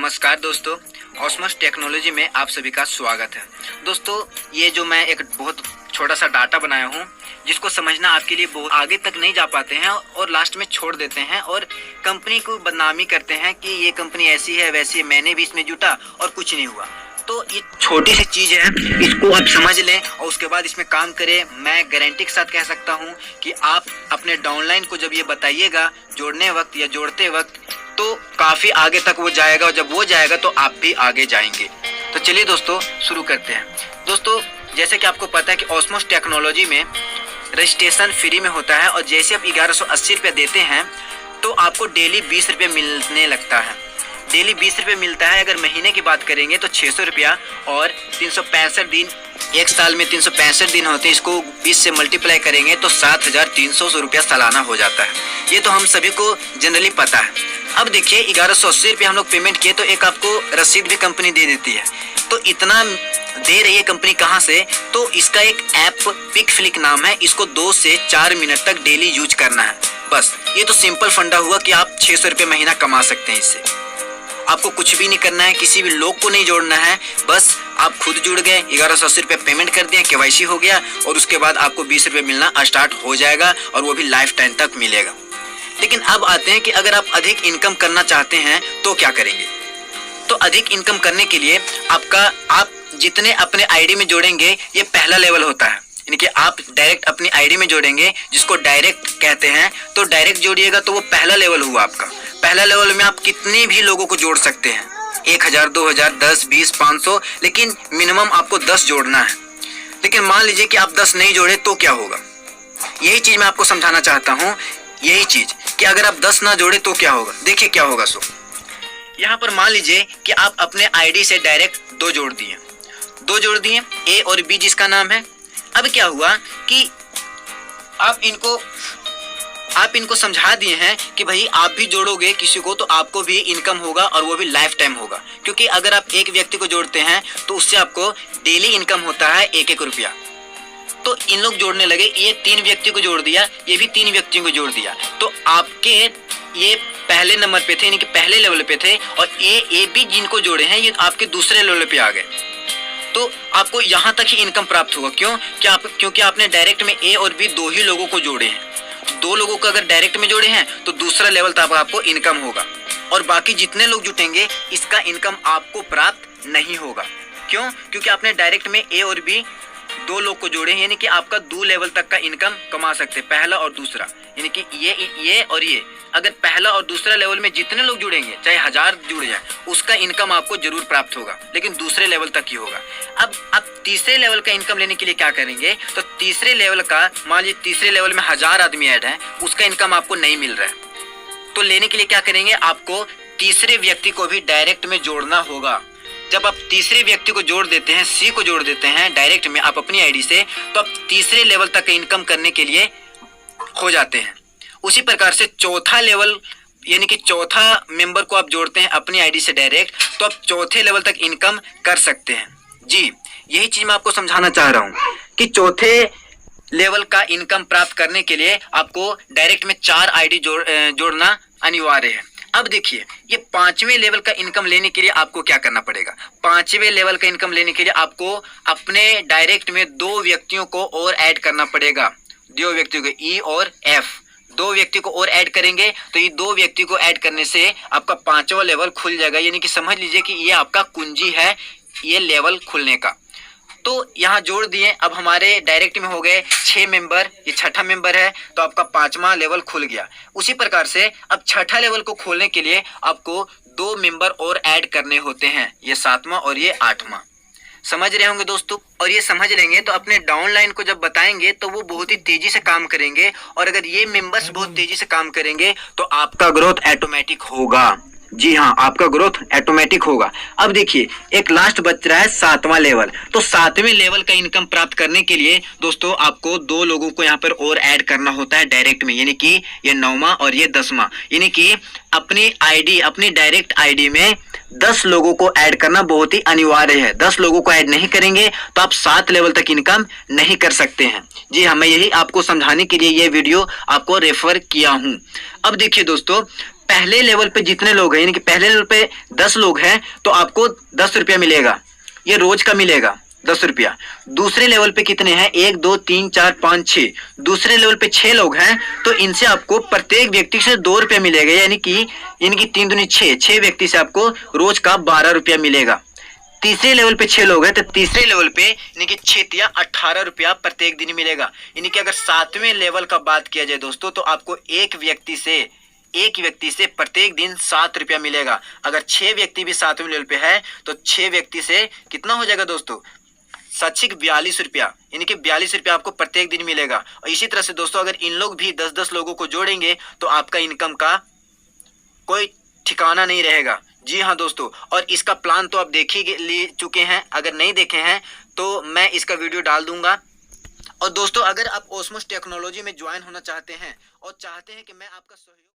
नमस्कार दोस्तों, ऑस्मोस टेक्नोलॉजी में आप सभी का स्वागत है। दोस्तों, ये जो मैं एक बहुत छोटा सा डाटा बनाया हूँ जिसको समझना आपके लिए बहुत आगे तक नहीं जा पाते हैं और लास्ट में छोड़ देते हैं और कंपनी को बदनामी करते हैं कि ये कंपनी ऐसी है वैसी है, मैंने भी इसमें जुटा और कुछ नहीं हुआ। तो ये छोटी सी चीज़ है, इसको आप समझ लें और उसके बाद इसमें काम करें। मैं गारंटी के साथ कह सकता हूँ कि आप अपने डाउनलाइन को जब ये बताइएगा जोड़ने वक्त या जोड़ते वक्त तो काफ़ी आगे तक वो जाएगा और जब वो जाएगा तो आप भी आगे जाएंगे। तो चलिए दोस्तों शुरू करते हैं। दोस्तों, जैसे कि आपको पता है कि ऑस्मोस टेक्नोलॉजी में रजिस्ट्रेशन फ्री में होता है और जैसे आप 1180 रुपये देते हैं तो आपको डेली 20 रुपये मिलने लगता है। डेली 20 रुपये मिलता है। अगर महीने की बात करेंगे तो 600 रुपया और 365 दिन, एक साल में 365 दिन होते हैं, इसको 20 से मल्टीप्लाई करेंगे तो 7,300 रुपया सालाना हो जाता है। ये तो हम सभी को जनरली पता है। अब देखिए 1180 रुपये हम लोग पेमेंट किए तो एक आपको रसीद भी कंपनी दे देती है। तो इतना दे रही है कंपनी कहाँ से? तो इसका एक ऐप पिकफ्लिक नाम है, इसको 2 से 4 मिनट तक डेली यूज करना है। बस ये तो सिंपल फंडा हुआ कि आप 600 रुपये महीना कमा सकते हैं इससे। आपको कुछ भी नहीं करना है, किसी भी लोग को नहीं जोड़ना है, बस आप खुद जुड़ गए, 1180 रुपये पेमेंट कर दिए, केवाईसी हो गया और उसके बाद आपको 20 रुपये मिलना स्टार्ट हो जाएगा और वो भी लाइफ टाइम तक मिलेगा। लेकिन अब आते हैं कि अगर आप अधिक इनकम करना चाहते हैं तो क्या करेंगे? तो अधिक इनकम करने के लिए आप जितने अपने आईडी में जोड़ेंगे ये पहला लेवल होता है, यानी कि आप डायरेक्ट अपनी आईडी में जोड़ेंगे जिसको डायरेक्ट कहते हैं। तो डायरेक्ट जोड़िएगा तो वो पहला लेवल हुआ आपका। पहला लेवल में आप कितने भी लोगों को जोड़ सकते हैं, 1000, 2000, 10, 20, 500, लेकिन मिनिमम आपको 10 जोड़ना है। लेकिन मान लीजिए कि आप 10 नहीं जोड़े तो क्या होगा? यही चीज मैं आपको समझाना चाहता हूँ। यही चीज कि अगर आप 10 ना जोड़े तो क्या होगा, देखिए क्या होगा। सो यहाँ पर मान लीजिए कि आप अपने आईडी से डायरेक्ट 2 जोड़ दिए, ए और बी जिसका नाम है। अब क्या हुआ कि आप इनको समझा दिए हैं कि भाई आप भी जोड़ोगे किसी को तो आपको भी इनकम होगा और वो भी लाइफ टाइम होगा। क्योंकि अगर आप एक व्यक्ति को जोड़ते हैं तो उससे आपको डेली इनकम होता है 1-1 रुपया। तो इन लोग जोड़ने लगे, ये 3 व्यक्ति को जोड़ दिया, ये भी 3 व्यक्तियों को जोड़ दिया, तो आपके ये पहले नंबर पे थे, यानी कि पहले लेवल पे थे, और ए बी जिनको जोड़े हैं ये आपके दूसरे लेवल पे आ गए। तो आपको यहाँ तक ही इनकम प्राप्त होगा। क्योंकि आपने डायरेक्ट में ए और बी 2 ही लोगों को जोड़े हैं। 2 लोगों को अगर डायरेक्ट में जोड़े हैं तो दूसरा लेवल तक आपको इनकम होगा और बाकी जितने लोग जुटेंगे इसका इनकम आपको प्राप्त नहीं होगा। क्यों? क्योंकि आपने डायरेक्ट में ए और बी 2 लोग को जोड़े हैं, यानी कि आपका 2 लेवल तक का इनकम कमा सकते हैं, पहला और दूसरा, यानी कि ये और ये। अगर पहला और दूसरा लेवल में जितने लोग जुड़ेंगे, चाहे 1000 जुड़ जाए, उसका इनकम आपको जरूर प्राप्त होगा, लेकिन दूसरे लेवल तक ही होगा। अब आप तीसरे लेवल का इनकम लेने के लिए क्या करेंगे? तो तीसरे लेवल का, मान लीजिए तीसरे लेवल में 1000 आदमी ऐड है, उसका इनकम आपको नहीं मिल रहा है। तो लेने के लिए क्या करेंगे? आपको तीसरे व्यक्ति को भी डायरेक्ट में जोड़ना होगा। जब आप तीसरे व्यक्ति को जोड़ देते हैं, सी को जोड़ देते हैं डायरेक्ट में आप अपनी आईडी से, तो आप तीसरे लेवल तक इनकम करने के लिए हो जाते हैं। उसी प्रकार से चौथा लेवल, यानी कि चौथा मेंबर को आप जोड़ते हैं अपनी आईडी से डायरेक्ट, तो आप चौथे लेवल तक इनकम कर सकते हैं। जी, यही चीज मैं आपको समझाना चाह रहा हूँ कि चौथे लेवल का इनकम प्राप्त करने के लिए आपको डायरेक्ट में 4 आईडी जोड़ना अनिवार्य है। अब देखिए, ये 5वें लेवल का इनकम लेने के लिए आपको क्या करना पड़ेगा? 5वें लेवल का इनकम लेने के लिए आपको अपने डायरेक्ट में 2 व्यक्तियों को और ऐड करना पड़ेगा। 2 व्यक्तियों को, ई और एफ, 2 व्यक्ति को और ऐड करेंगे तो ये 2 व्यक्ति को ऐड करने से आपका 5वां लेवल खुल जाएगा। यानी कि समझ लीजिए कि ये आपका कुंजी है ये लेवल खुलने का। तो यहाँ जोड़ दिए, अब हमारे डायरेक्ट में हो गए 6 मेंबर, ये 6ठा मेंबर है तो आपका 5वां लेवल खुल गया। उसी प्रकार से अब 6ठा लेवल को खोलने के लिए आपको 2 मेंबर और ऐड करने होते हैं, ये 7वां और ये 8वां। समझ रहे होंगे दोस्तों? और ये समझ लेंगे तो अपने डाउनलाइन को जब बताएंगे तो वो बहुत ही तेजी से काम करेंगे और अगर ये मेंबर्स बहुत तेजी से काम करेंगे तो आपका ग्रोथ ऑटोमेटिक होगा। जी हाँ, आपका ग्रोथ ऑटोमेटिक होगा। अब देखिए, एक लास्ट बच रहा है 7वां लेवल। तो 7वें लेवल का इनकम प्राप्त करने के लिए दोस्तों आपको 2 लोगों को यहाँ पर और ऐड करना होता है डायरेक्ट में, यानी कि ये 9वां और ये 10वां, यानी कि अपनी डायरेक्ट आईडी में 10 लोगों को ऐड करना बहुत ही अनिवार्य है। 10 लोगों को ऐड नहीं करेंगे तो आप 7 लेवल तक इनकम नहीं कर सकते हैं। जी हाँ, मैं यही आपको समझाने के लिए ये वीडियो आपको रेफर किया हूँ। अब देखिए दोस्तों, पहले लेवल पे जितने लोग हैं, यानी कि पहले लेवल पे 10 लोग हैं तो आपको 10 रुपया मिलेगा, ये रोज का मिलेगा 10 रुपया। दूसरे लेवल पे कितने हैं, 1 2 3 4 5 6, दूसरे लेवल पे 6 लोग हैं तो इनसे आपको प्रत्येक व्यक्ति से 2 रुपया मिलेगा, यानी कि 3 दूनी 6, 6 व्यक्ति से आपको रोज का 12 रुपया मिलेगा। तीसरे लेवल पे 6 लोग हैं तो तीसरे लेवल पे यानी कि 6 या 18 रुपया प्रत्येक दिन मिलेगा। यानी कि अगर 7वें लेवल का बात किया जाए दोस्तों तो आपको एक व्यक्ति से प्रत्येक दिन 7 रुपया मिलेगा। अगर 6 व्यक्ति भी 7वें लेवल पे है तो 6 व्यक्ति से कितना हो जाएगा दोस्तों, 42 रुपया, यानी कि 42 रुपया आपको प्रत्येक दिन मिलेगा। और इसी तरह से दोस्तों अगर इन लोग भी 10-10 लोगों को जोड़ेंगे तो आपका इनकम का कोई ठिकाना नहीं रहेगा। जी हाँ दोस्तों, और इसका प्लान तो आप देख ही ले चुके हैं, अगर नहीं देखे हैं तो मैं इसका वीडियो डाल दूंगा। और दोस्तों अगर आप ओस्मोस टेक्नोलॉजी में ज्वाइन होना चाहते हैं और चाहते हैं कि मैं आपका सहयोग